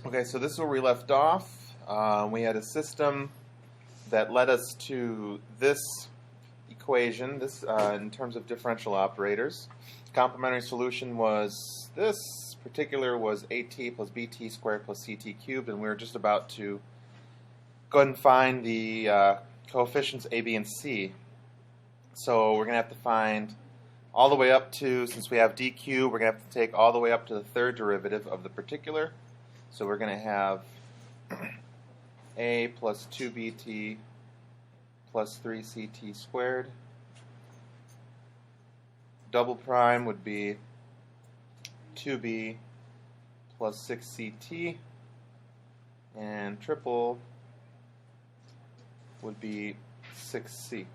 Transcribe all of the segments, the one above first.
Okay, so this is where we left off. We had a system that led us to this equation, this in terms of differential operators. Complementary solution was this particular was AT plus BT squared plus CT cubed, and we were just about to go ahead and find the coefficients A, B, and C. So we're going to have to find all the way up to, since we have d cubed, we're going to have to take all the way up to the third derivative of the particular. So we're going to have a plus 2bt plus 3ct squared. Double prime would be 2b plus 6ct, and triple would be 6c.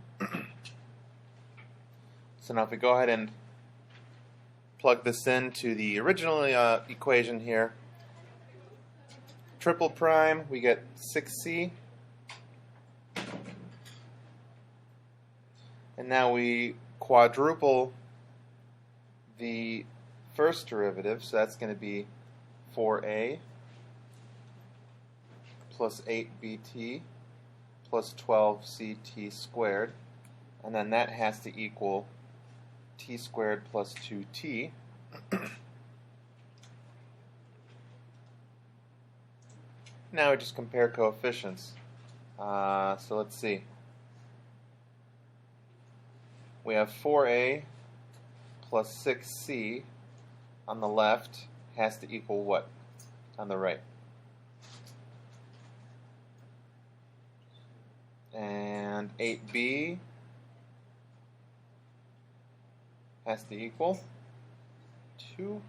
So now if we go ahead and plug this into the original equation here, triple prime, we get 6c. And now we quadruple the first derivative, so that's going to be 4a plus 8bt plus 12ct squared. And then that has to equal t squared plus 2t. Now we just compare coefficients. So let's see. We have 4a plus 6c on the left has to equal what on the right? And 8b has to equal 2,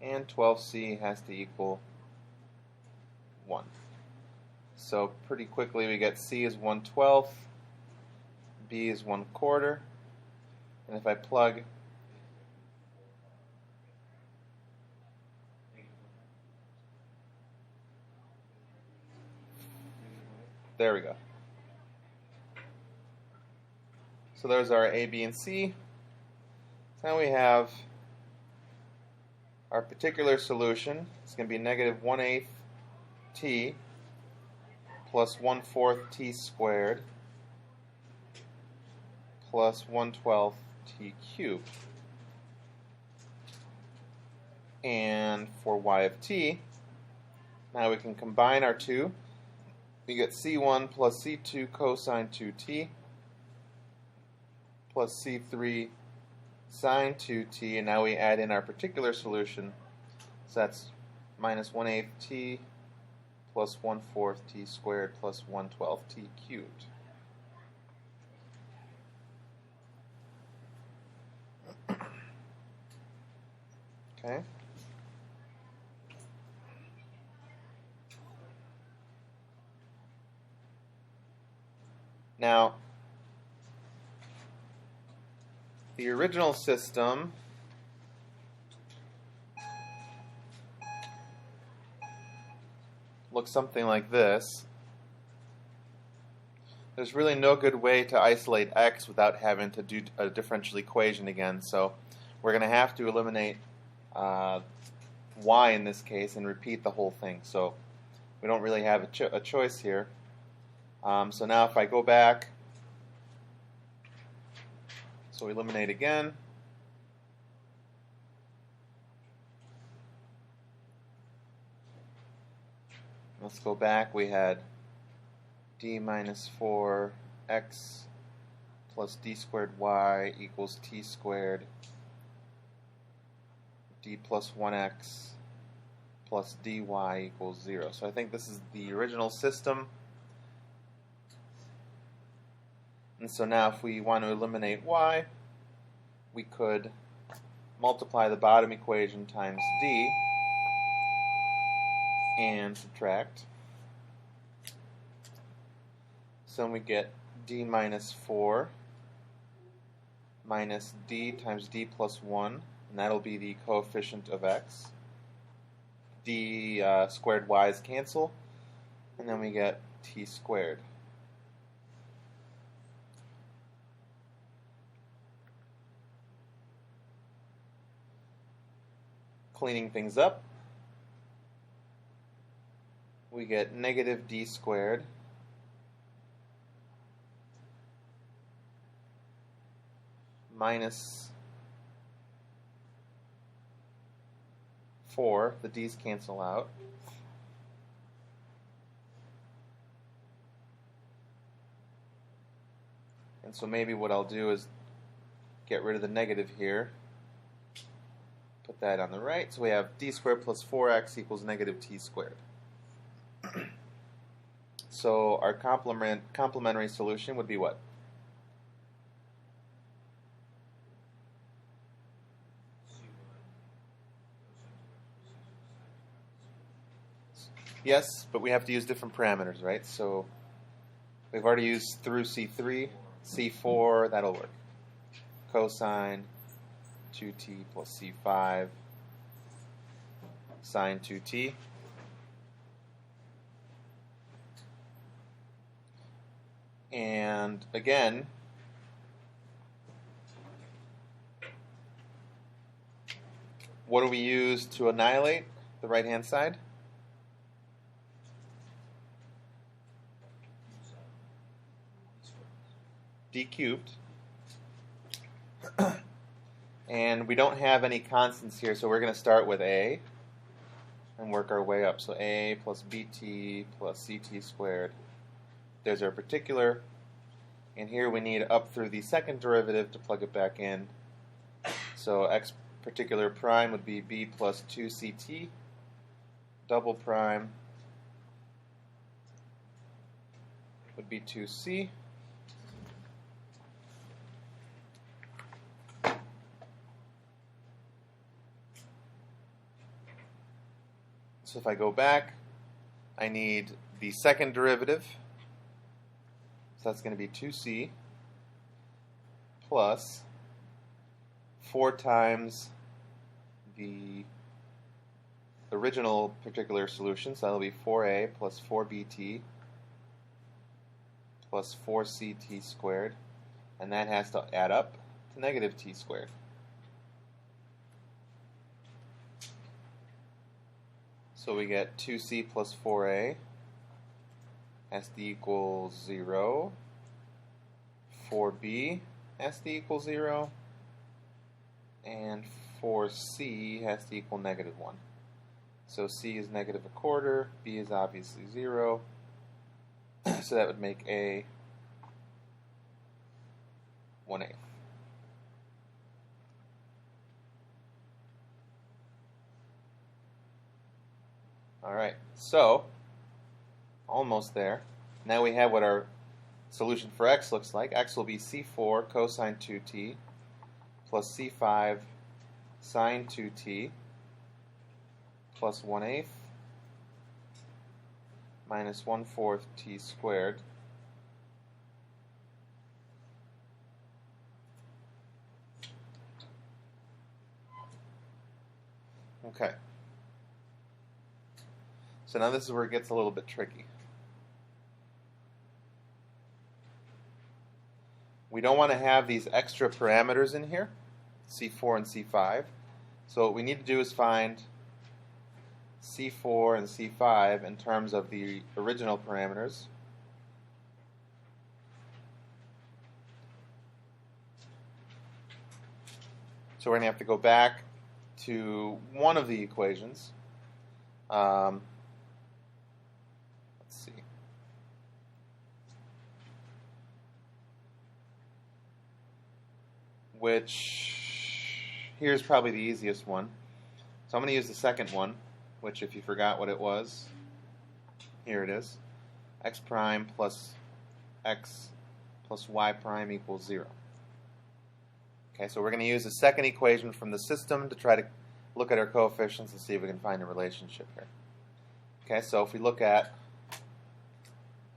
and 12c has to equal 1. So pretty quickly we get c is 1/12, b is 1/4, and if I plug there we go. So there's our a, b, and c. Now we have our particular solution. It's going to be negative 1/8 t plus 1/4 t squared plus 1/12 t cubed. And for y of t, now we can combine our two. We get c1 plus c2 cosine 2t plus c3 sine 2t, and now we add in our particular solution. So that's minus 1/8 t plus 1/4 t squared plus 1/12 t cubed. Okay. Now, the original system looks something like this. There's really no good way to isolate x without having to do a differential equation again, so we're going to have to eliminate y in this case and repeat the whole thing. So we don't really have a choice here. So now if I go back, so we eliminate again. Let's go back. We had d minus 4x plus d squared y equals t squared, d plus 1x plus dy equals 0. So I think this is the original system. And so now if we want to eliminate y, we could multiply the bottom equation times d and subtract. So we get d minus 4 minus d times d plus 1, and that'll be the coefficient of x. D squared y's cancel, and then we get t squared. Cleaning things up, we get negative d squared minus 4, the d's cancel out, and so maybe what I'll do is get rid of the negative here, put that on the right, so we have d squared plus 4x equals negative t squared. So our complementary solution would be what? Yes, but we have to use different parameters, right? So we've already used through C3, C4, that'll work. Cosine 2t plus C5, sine 2t. And again, what do we use to annihilate the right-hand side? D cubed. And we don't have any constants here, so we're going to start with a and work our way up. So a plus bt plus ct squared. There's our particular. And here we need up through the second derivative to plug it back in. So x particular prime would be b plus 2ct. Double prime would be 2c. So if I go back, I need the second derivative. So that's going to be 2c plus 4 times the original particular solution. So that'll be 4a plus 4bt plus 4ct squared. And that has to add up to negative t squared. So we get 2c plus 4a has to equal 0. 4b has to equal 0. And 4c has to equal negative 1. So c is negative 1/4, b is obviously 0. So that would make a 1/8. Alright, so almost there. Now we have what our solution for x looks like. X will be c4 cosine 2t plus c5 sine 2t plus 1/8 minus 1/4 t squared. Okay. So now this is where it gets a little bit tricky. We don't want to have these extra parameters in here, C4 and C5. So what we need to do is find C4 and C5 in terms of the original parameters. So we're going to have to go back to one of the equations. Let's see. Which, here's probably the easiest one. So I'm going to use the second one, which if you forgot what it was, here it is. X prime plus x plus y prime equals 0. Okay, so we're going to use the second equation from the system to try to look at our coefficients and see if we can find a relationship here. Okay, so if we look at,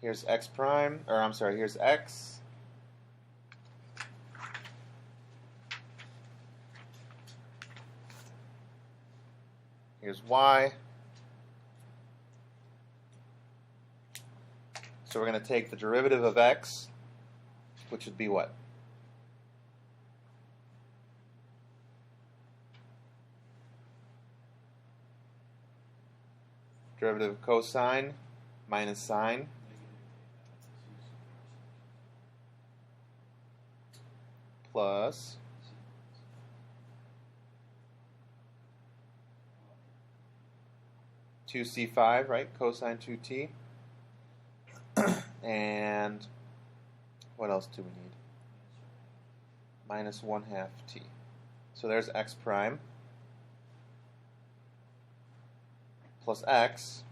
here's x prime, or I'm sorry, here's x. Here's y. So we're going to take the derivative of x, which would be what? Derivative of cosine minus sine plus two C5, right? Cosine 2t. And what else do we need? Minus 1/2 t. So there's x prime plus x.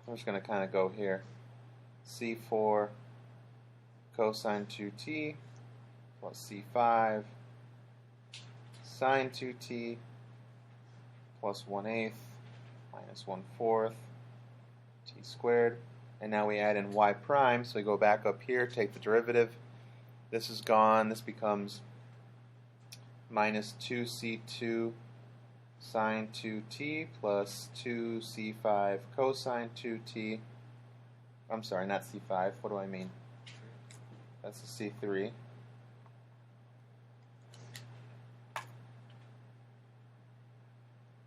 I'm just going to kind of go here. C4 cosine 2t plus C5 sine 2t plus 1/8 minus 1/4 t squared. And now we add in y prime, so we go back up here, take the derivative. This is gone. This becomes minus 2c2 sine 2t plus 2c5 cosine 2t. I'm sorry, not c5. What do I mean? That's a c3.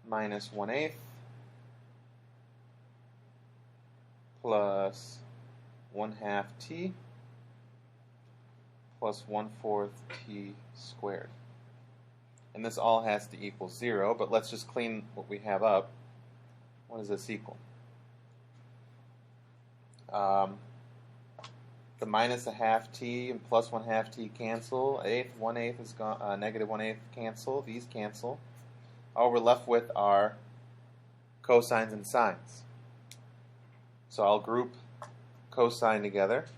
Minus 1/8 plus 1/2 t plus 1/4 t squared. And this all has to equal 0, but let's just clean what we have up. What does this equal? The minus 1/2 t and plus 1/2 t cancel. 1/8 is gone. Negative 1/8 cancel. These cancel. All we're left with are cosines and sines. So I'll group cosine together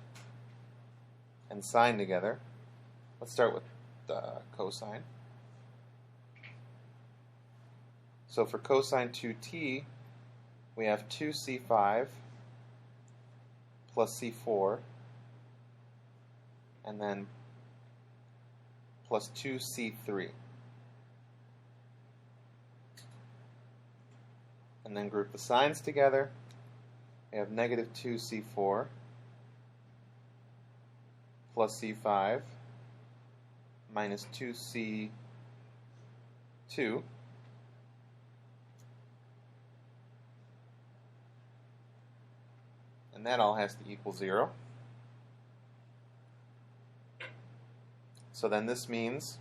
and sine together. Let's start with cosine. So for cosine 2t, we have 2c5 plus c4, and then plus 2c3. And then group the sines together. We have negative 2c4 plus c5 minus 2c2. And that all has to equal 0. So then this means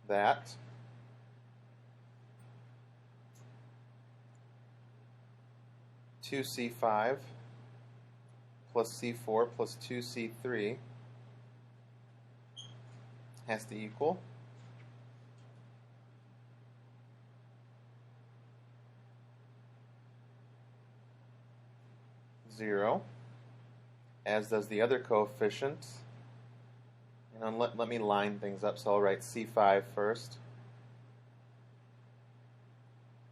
that two C5 plus C4 plus 2C3 has to equal 0, as does the other coefficient. And let me line things up, so I'll write C5 first,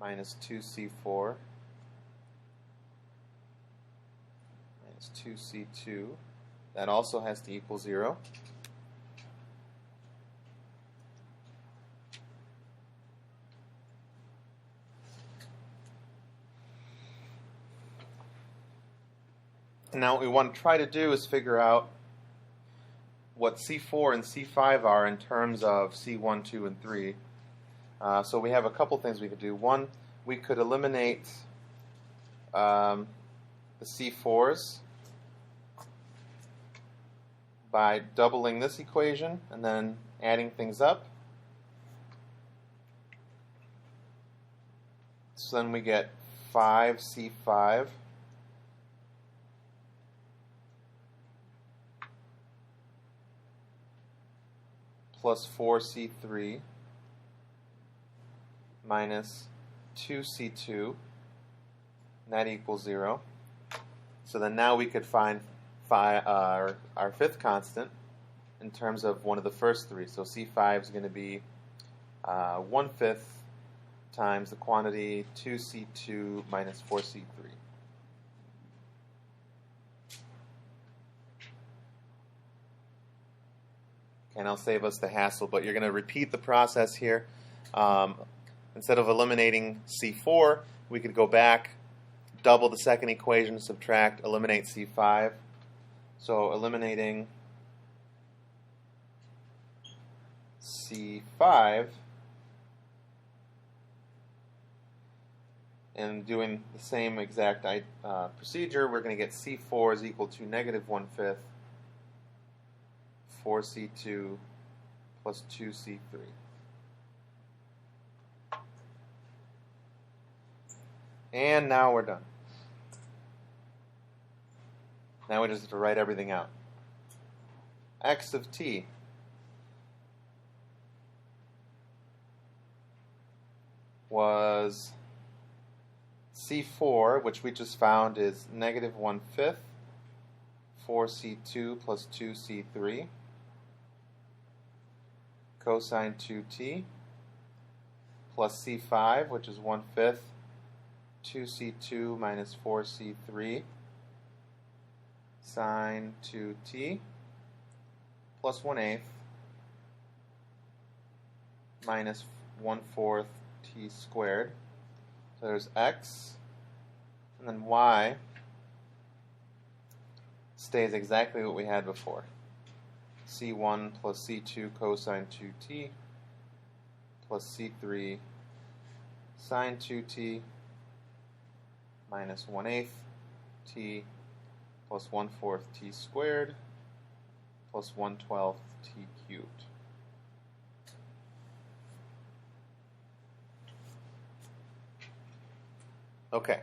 minus 2C4 minus 2C2. That also has to equal 0. Now what we want to try to do is figure out what C4 and C5 are in terms of C1, 2, and 3. So we have a couple things we could do. One, we could eliminate the C4s by doubling this equation and then adding things up. So then we get 5C5 plus 4C3 minus 2C2, and that equals 0. So then now we could find our fifth constant in terms of one of the first three. So C5 is going to be 1/5 times the quantity 2C2 minus 4C3. And I'll save us the hassle, but you're going to repeat the process here. Instead of eliminating C4, we could go back, double the second equation, subtract, eliminate C5. So eliminating C5 and doing the same exact procedure, we're going to get C4 is equal to negative 1/5 4C2 plus 2C3. And now we're done. Now we just have to write everything out. X of t was C4, which we just found is negative 1/5 4C2 plus 2C3 cosine 2t plus C5, which is 1/5 2C2 minus 4C3 sine 2t plus 1/8 minus 1/4 t squared. So there's x, and then y stays exactly what we had before. C1 plus C2 cosine 2t plus C3 sine 2t minus 1/8 t plus 1/4 t squared plus 1/12 t cubed. Okay.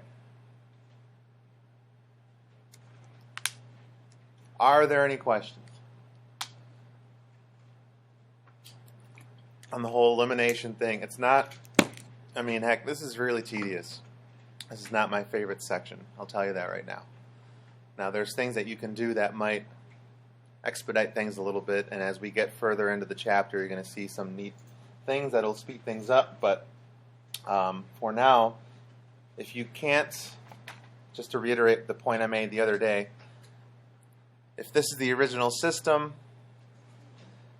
Are there any questions on the whole elimination thing? It's not, I mean, heck, this is really tedious. This is not my favorite section. I'll tell you that right now. Now, there's things that you can do that might expedite things a little bit, and as we get further into the chapter, you're going to see some neat things that'll speed things up, but for now, if you can't, just to reiterate the point I made the other day, if this is the original system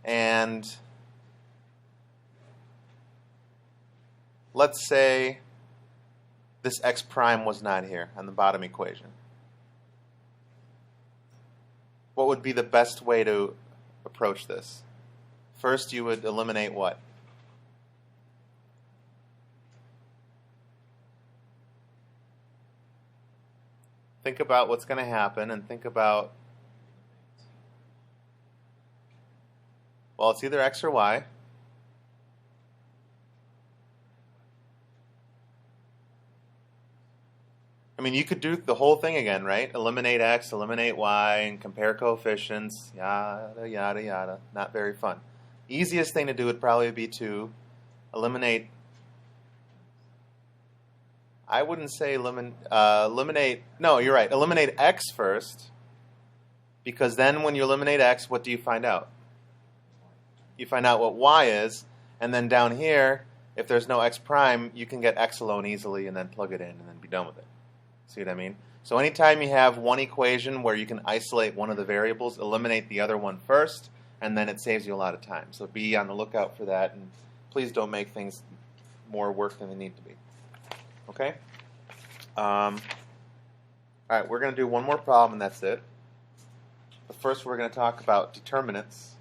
and let's say this x prime was not here on the bottom equation, what would be the best way to approach this? First, you would eliminate what? Think about what's going to happen and think about, well, it's either x or y. I mean, you could do the whole thing again, right? Eliminate x, eliminate y, and compare coefficients, yada, yada, yada. Not very fun. Easiest thing to do would probably be to eliminate, I wouldn't say eliminate, no, you're right, eliminate x first, because then when you eliminate x, what do you find out? You find out what y is, and then down here, if there's no x prime, you can get x alone easily and then plug it in and then be done with it. See what I mean? So anytime you have one equation where you can isolate one of the variables, eliminate the other one first, and then it saves you a lot of time. So be on the lookout for that, and please don't make things more work than they need to be. Okay? All right, we're going to do one more problem, and that's it. But first, we're going to talk about determinants.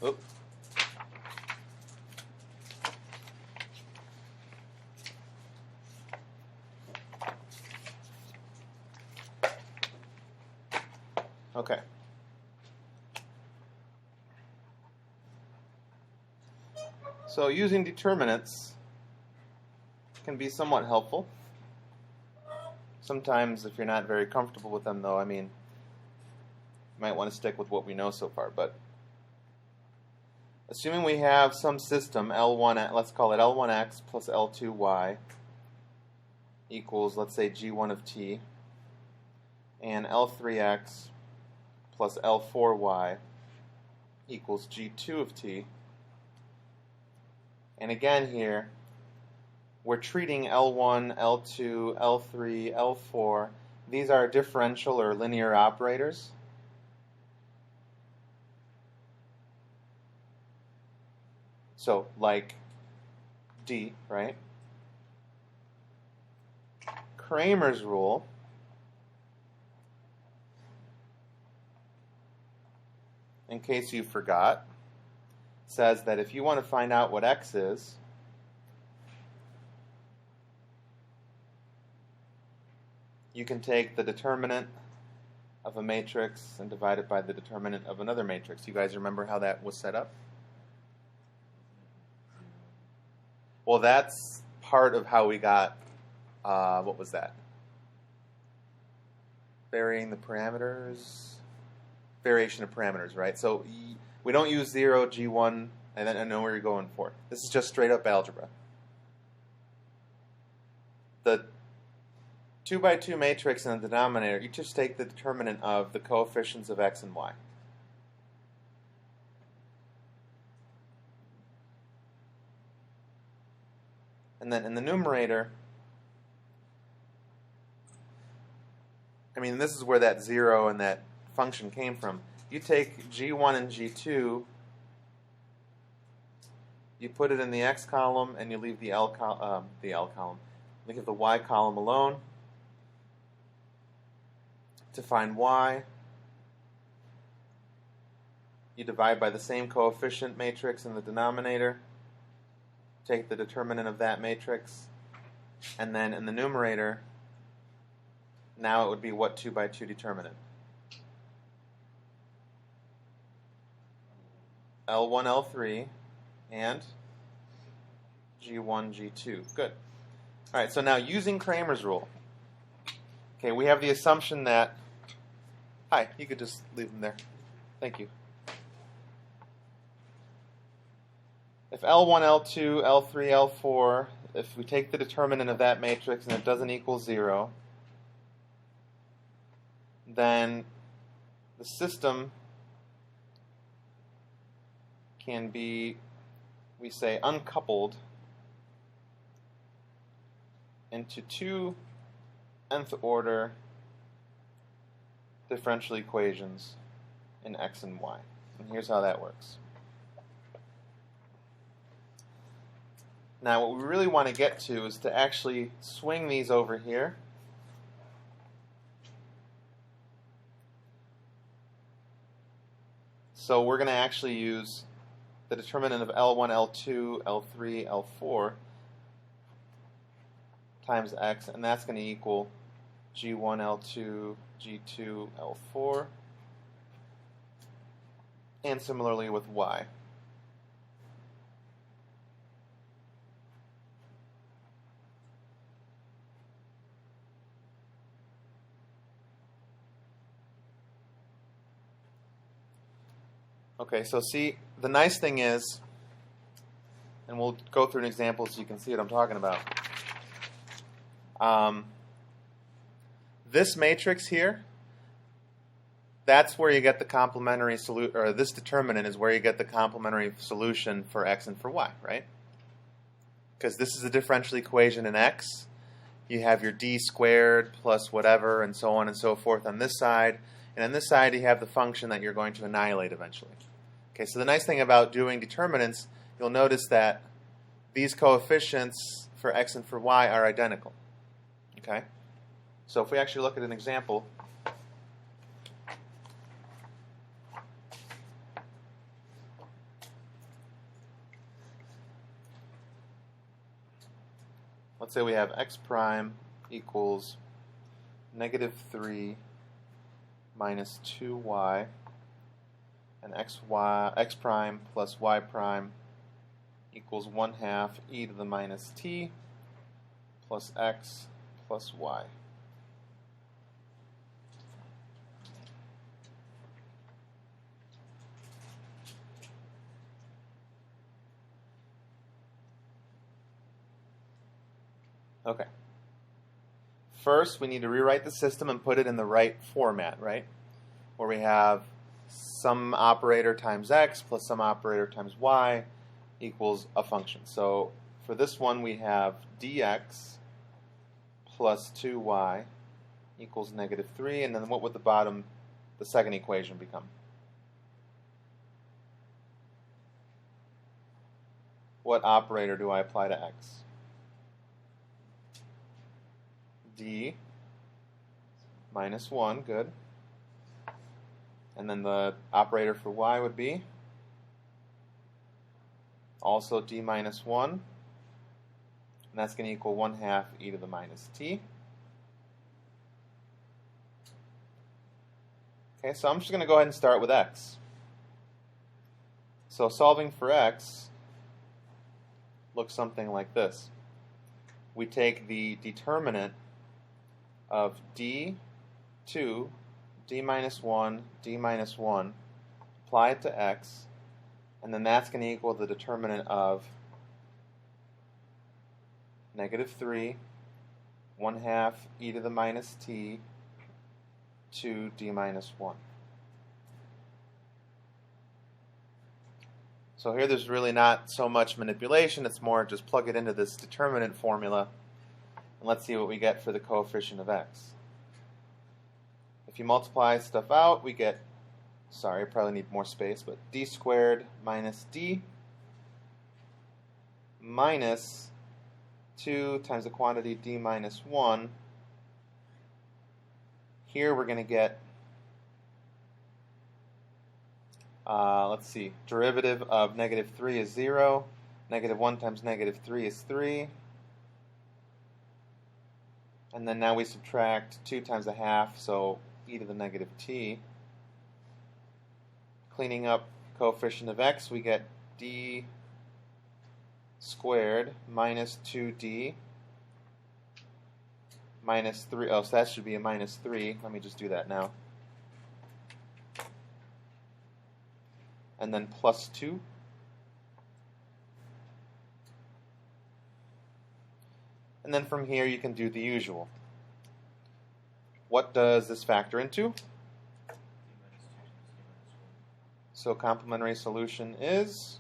Oop. Okay. So using determinants can be somewhat helpful. Sometimes if you're not very comfortable with them, though, I mean, you might want to stick with what we know so far. But assuming we have some system, L1, let's call it L1x plus L2y equals, let's say, G1 of t, and L3x plus L4y equals G2 of t. And again here, we're treating L1, L2, L3, L4. These are differential or linear operators. So, like D, right? Cramer's rule in case you forgot, says that if you want to find out what x is, you can take the determinant of a matrix and divide it by the determinant of another matrix. You guys remember how that was set up? Well, that's part of how we got, what was that? Varying the parameters? Variation of parameters, right? So we don't use 0, G1, and then I know where you're going for. This is just straight up algebra. The 2 by 2 matrix in the denominator, you just take the determinant of the coefficients of x and y. And then in the numerator, I mean, this is where that 0 and that function came from. You take G1 and G2, you put it in the x column, and you leave the L column. Leave the y column alone. To find y, you divide by the same coefficient matrix in the denominator, take the determinant of that matrix, and then in the numerator, now it would be what 2 by 2 determinant? L1, L3, and G1, G2. Good. All right, so now using Cramer's rule, okay, we have the assumption that, hi, you could just leave them there. Thank you. If L1, L2, L3, L4, if we take the determinant of that matrix and it doesn't equal 0, then the system can be, we say, uncoupled into two nth order differential equations in x and y. And here's how that works. Now what we really want to get to is to actually swing these over here. So we're going to actually use the determinant of L1, L2, L3, L4 times x, and that's going to equal G1, L2, G2, L4, and similarly with y. Okay, so see, the nice thing is, and we'll go through an example so you can see what I'm talking about. This matrix here, that's where you get the complementary solution, or this determinant is where you get the complementary solution for x and for y, right? Because this is a differential equation in x. You have your d squared plus whatever and so on and so forth on this side. And on this side you have the function that you're going to annihilate eventually. Okay, so the nice thing about doing determinants, you'll notice that these coefficients for x and for y are identical. Okay? So if we actually look at an example, let's say we have x prime equals -3 minus 2y, and x prime plus y prime equals 1/2 e to the minus t plus x plus y. Okay. First, we need to rewrite the system and put it in the right format, right? Where we have some operator times x plus some operator times y equals a function. So for this one, we have dx plus 2y equals -3, and then what would the bottom, the second equation become? What operator do I apply to x? D minus 1, good. And then the operator for y would be also d minus 1. And that's going to equal 1/2 e to the minus t. Okay, so I'm just going to go ahead and start with x. So solving for x looks something like this. We take the determinant of d2, d minus 1, d minus 1, apply it to x, and then that's going to equal the determinant of -3, 1/2 e to the minus t, 2 d minus 1. So here there's really not so much manipulation, it's more just plug it into this determinant formula, and let's see what we get for the coefficient of x. If you multiply stuff out, we get, sorry, I probably need more space, but d squared minus d minus 2 times the quantity d minus 1. Here we're going to get, let's see, derivative of -3 is 0, -1 times -3 is 3, and then now we subtract 2 times 1/2, so e to the negative t. Cleaning up coefficient of x, we get d squared minus 2d minus 3. Oh, so that should be a minus 3. Let me just do that now. And then plus 2. And then from here you can do the usual. What does this factor into? So complementary solution is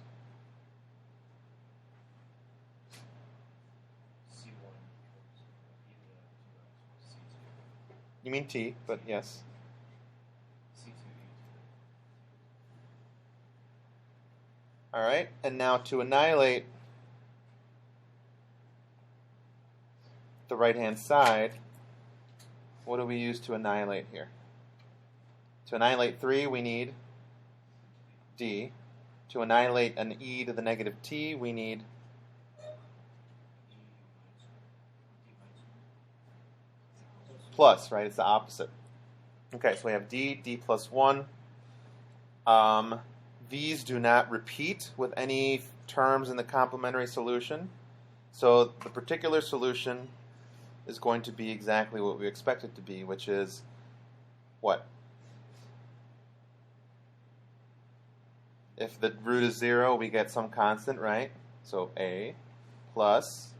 you mean t, but yes. Alright, and now to annihilate the right-hand side, what do we use to annihilate here? To annihilate 3, we need d. To annihilate an e to the negative t, we need plus, right? It's the opposite. Okay, so we have d plus 1. These do not repeat with any terms in the complementary solution. So the particular solution is going to be exactly what we expect it to be, which is what? If the root is 0, we get some constant, right? So a plus,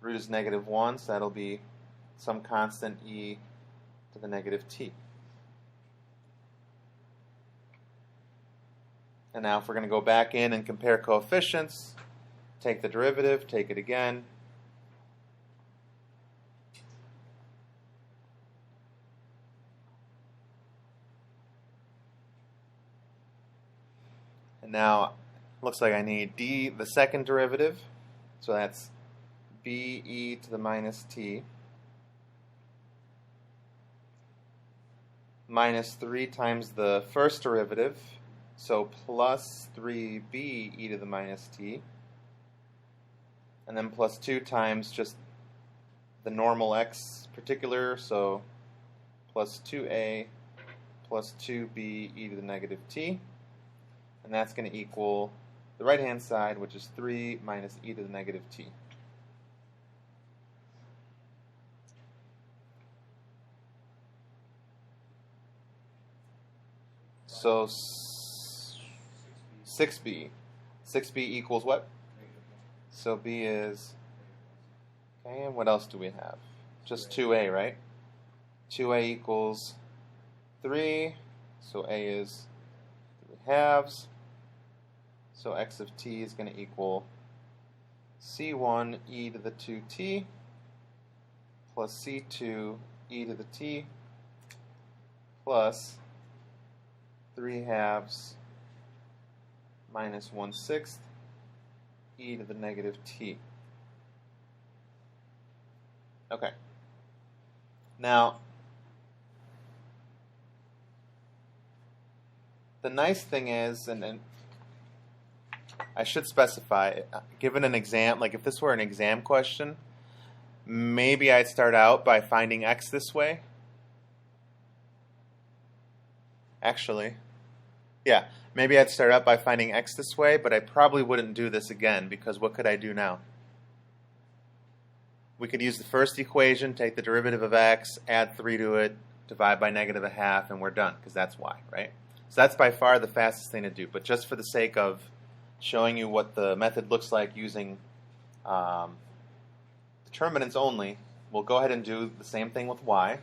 root is -1, so that'll be some constant e to the negative t. And now if we're going to go back in and compare coefficients, take the derivative, take it again. And now it looks like I need d, the second derivative, so that's b e to the minus t minus 3 times the first derivative, so plus 3b e to the minus t, and then plus 2 times just the normal x particular, so plus 2a plus 2b e to the negative t, and that's going to equal the right-hand side, which is 3 minus e to the negative t. So 6b. 6b equals what? So b is, okay, and what else do we have? Just 2a, right? 2a equals 3, so a is 3/2. So x of t is going to equal c1 e to the 2t plus c2 e to the t plus 3/2 minus 1/6 e to the negative t. Okay. Now, the nice thing is, and I should specify, given an exam, like if this were an exam question, maybe I'd start out by finding x this way. Actually, yeah, maybe I'd start out by finding x this way, but I probably wouldn't do this again, because what could I do now? We could use the first equation, take the derivative of x, add 3 to it, divide by -1/2, and we're done, because that's y, right? So that's by far the fastest thing to do, but just for the sake of showing you what the method looks like using determinants only, we'll go ahead and do the same thing with y.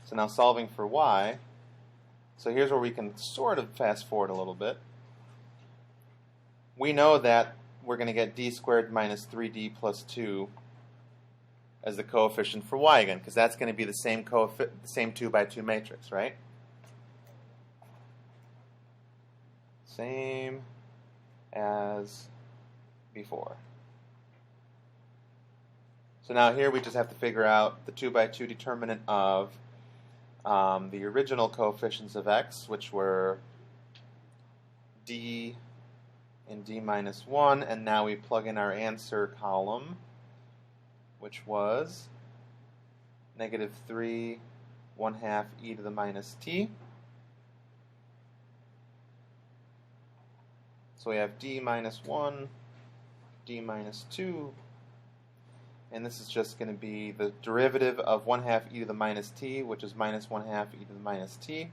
So now solving for y, so here's where we can sort of fast forward a little bit. We know that we're going to get d squared minus 3d plus 2 as the coefficient for y again, because that's going to be the same 2 by 2 matrix, right? Same as before. So now here we just have to figure out the 2 by 2 determinant of the original coefficients of x, which were d and d minus 1, and now we plug in our answer column, which was -3 1/2 e to the minus t. So we have d minus 1, d minus 2, and this is just going to be the derivative of 1/2 e to the minus t, which is -1/2 e to the minus t.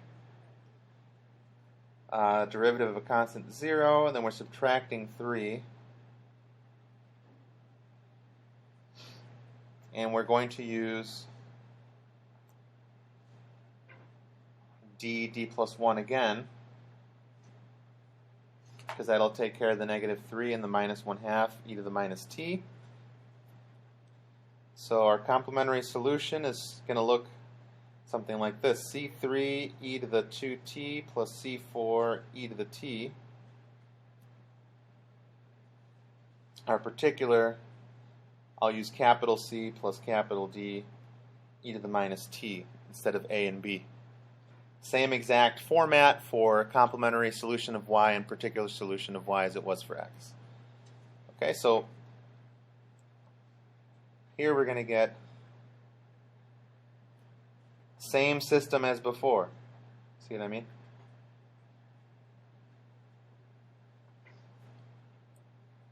Derivative of a constant 0, and then we're subtracting 3. And we're going to use d plus 1 again, because that'll take care of the -3 and the -1/2 e to the minus t. So our complementary solution is going to look something like this: c3 e to the 2t plus c4 e to the t. Our particular, I'll use capital C plus capital D e to the minus t instead of a and b. Same exact format for complementary solution of y and particular solution of y as it was for x. Okay, so here we're going to get same system as before. See what I mean?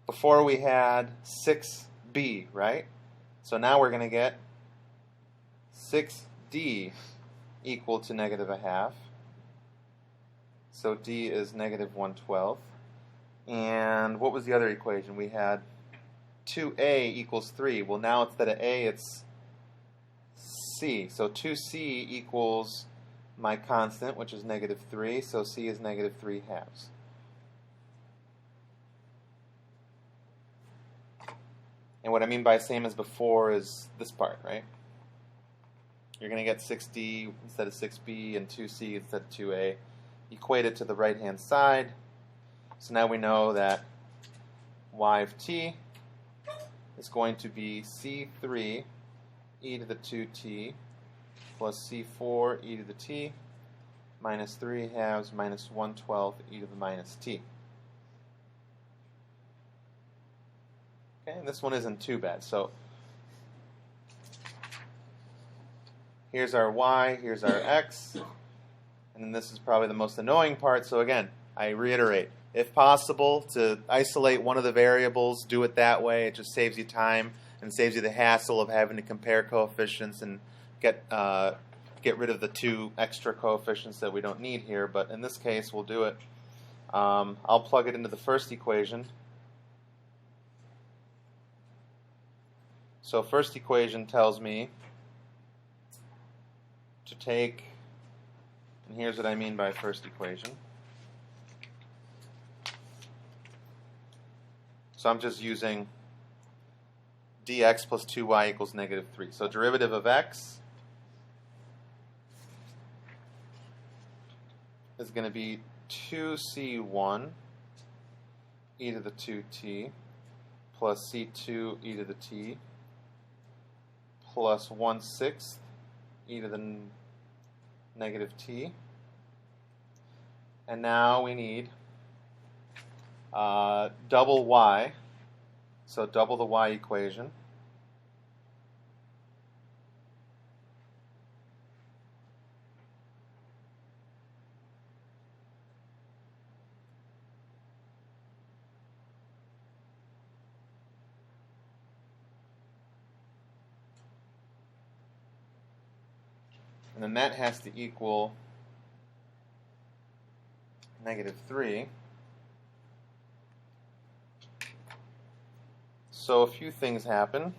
Before we had 6b, right? So now we're going to get 6d equal to -1/2. So d is -1/12. And what was the other equation? We had 2a equals 3. Well, now instead of a, it's c. So 2c equals my constant, which is -3. So c is -3/2. And what I mean by same as before is this part, right? You're going to get 6d instead of 6b and 2c instead of 2a. Equate it to the right-hand side. So now we know that y of t is going to be c3 e to the 2t plus c4 e to the t minus 3/2 minus 1/12 e to the minus t. Okay, and this one isn't too bad. So here's our y, here's our x, and then this is probably the most annoying part. So again, I reiterate, if possible, to isolate one of the variables, do it that way. It just saves you time and saves you the hassle of having to compare coefficients and get rid of the 2 extra coefficients that we don't need here. But in this case, we'll do it. I'll plug it into the first equation. So first equation tells me to take, and here's what I mean by first equation. So I'm just using dx plus 2y equals -3. So derivative of x is going to be 2c1 e to the 2t plus c2 e to the t plus 1/6 e to the negative t. And now we need double y, so double the y equation. And then that has to equal -3. So a few things happen.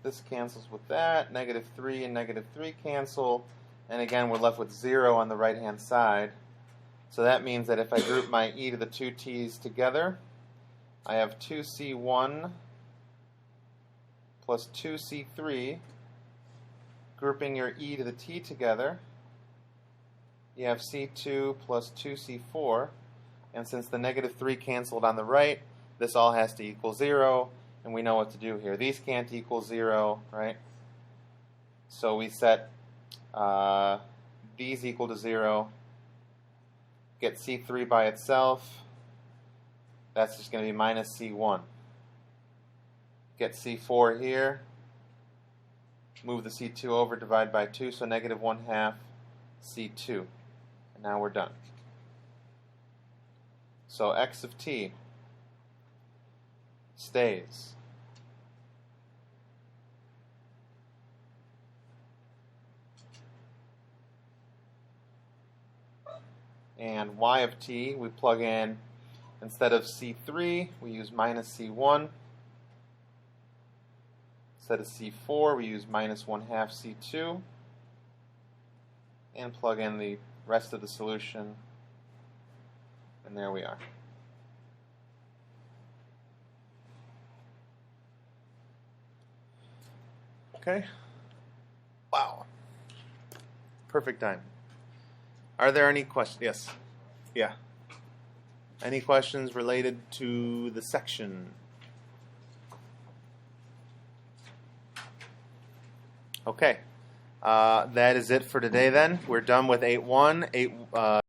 This cancels with that. -3 and -3 cancel. And again, we're left with 0 on the right-hand side. So that means that if I group my e to the 2t's together, I have 2c1 plus 2c3. Grouping your e to the t together, you have c2 plus 2c4. And since the -3 canceled on the right, this all has to equal 0. And we know what to do here. These can't equal 0, right? So we set these equal to 0. Get c3 by itself. That's just going to be minus c1. Get c4 here. Move the c2 over, divide by 2, so -1/2 c2. And now we're done. So x of t stays. And y of t, we plug in, instead of c3, we use minus c1. Instead of c4, we use -1/2 c2. And plug in the rest of the solution. And there we are. Okay. Wow. Perfect time. Are there any questions? Yes. Yeah. Any questions related to the section? Okay. That is it for today then. We're done with 8.1.